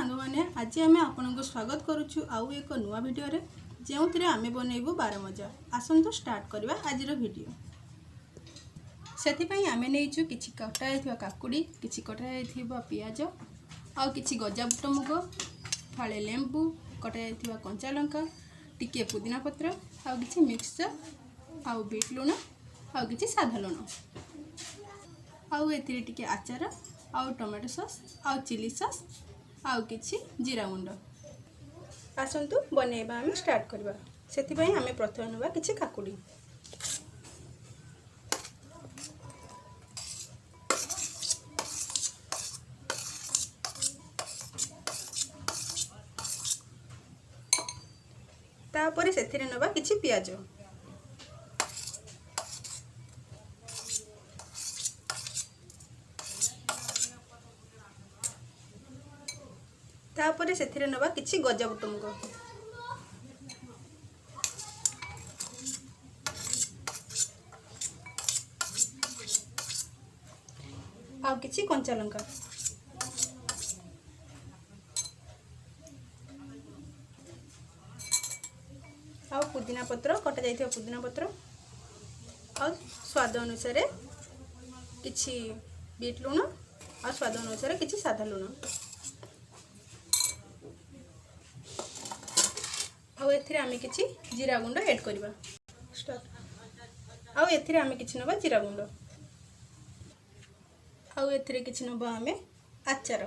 सांग मैंने आज आम आपन को स्वागत करुचु आउ एक नुआ वीडियो रे जो आम बनइबू बारमजा। आसतु स्टार्ट करवा आज वीडियो। से आम नहीं कि कटा काकुड़ी कि कटा पियाज आउ कि गजा बुट मुग फाड़े लेंबू कटा कंचा लंका टिके पुदीना पत्र आउ कि मिक्सचर आउ बीट लुण आउ कि साधा लुण आउ ए आचार आउ टमाटो सॉस आउ चिली सॉस आउ किछि जीरा गुंड। आसतु बनइबा आम स्टार्ट करवा। से आम प्रथम नवा किछि काकुड़ी तापर से नवा किछि पियाज तापर से नवा किछि गजा बुट मुग आउ किछि कंचा लंका आउ पुदीना पत्र कटा जाइथिबा पुदीना पत्र आउ स्वाद अनुसार किछि बीट लुण आउ स्वाद अनुसार किछि साधा लुण आउ एथिरे आमे किछि जीरा गुंड ऐड करबा। स्टार्ट। आउ एथिरे आमे किछि नबा जीरा गुंड आउ एथिरे किछि नबा आमे आचार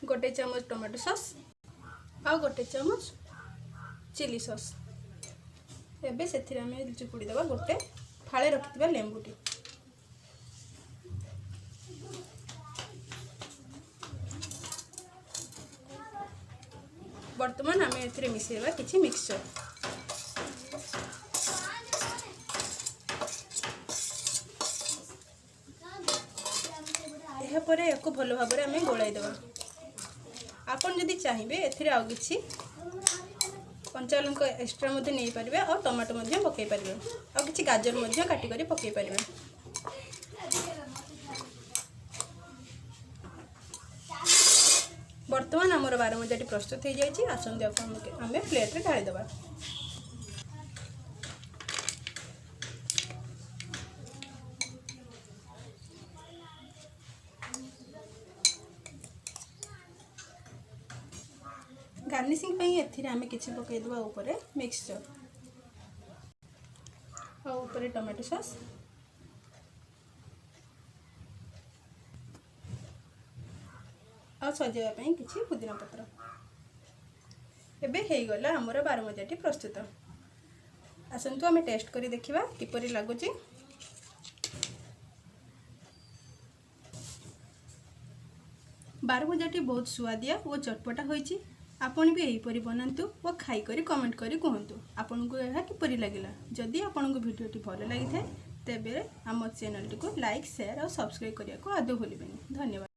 गोटे चम्मच टमाटो सॉस आउ गोटे चम्मच चिली सॉस। एबे सेथिरे आमे चिपुड़ी देबा गोटे फाळे रखितबा लेंबुटी वर्तमान आम ए मिसेवा किछि मिक्सचर यापर या भल भाव में आम गोलाई देवा। आपन जदि चाहिए एथिरे आउ किछि कंचा लंका एक्स्ट्रा मध्य नहीं पारे और टमाटो मध्य पकई पारे और किछि गाजर मध्य काटी करी पकई पारे। वर्तमान आमर बारमजाटी प्रस्तुत हो जाए। आसंदी आम प्लेट रे ढाली देबा। गार्निशिंग एथिरे आम किछि पकई देबा ऊपर मिक्सचर और ऊपर टमाटो सॉस और सजाइवाई किछि पुदीना पत्र। एबे हे गला हमर बारमजाटी प्रस्तुत। आसंतु आमे टेस्ट करी देखिबा किपरि लागुची। बारमजाटी बहुत स्वादिया और चटपटा होईची। आपण भी एहीपरि बनांतु और खाई करी कमेंट करी कहंतु आपन को एहा किपरि लागिला। जदि आपन को वीडियोटी भल लागि थाए तेबे हम चैनल टी को लाइक शेयर और सब्सक्राइब करिया को आदौ भूलिबेनी। धन्यवाद।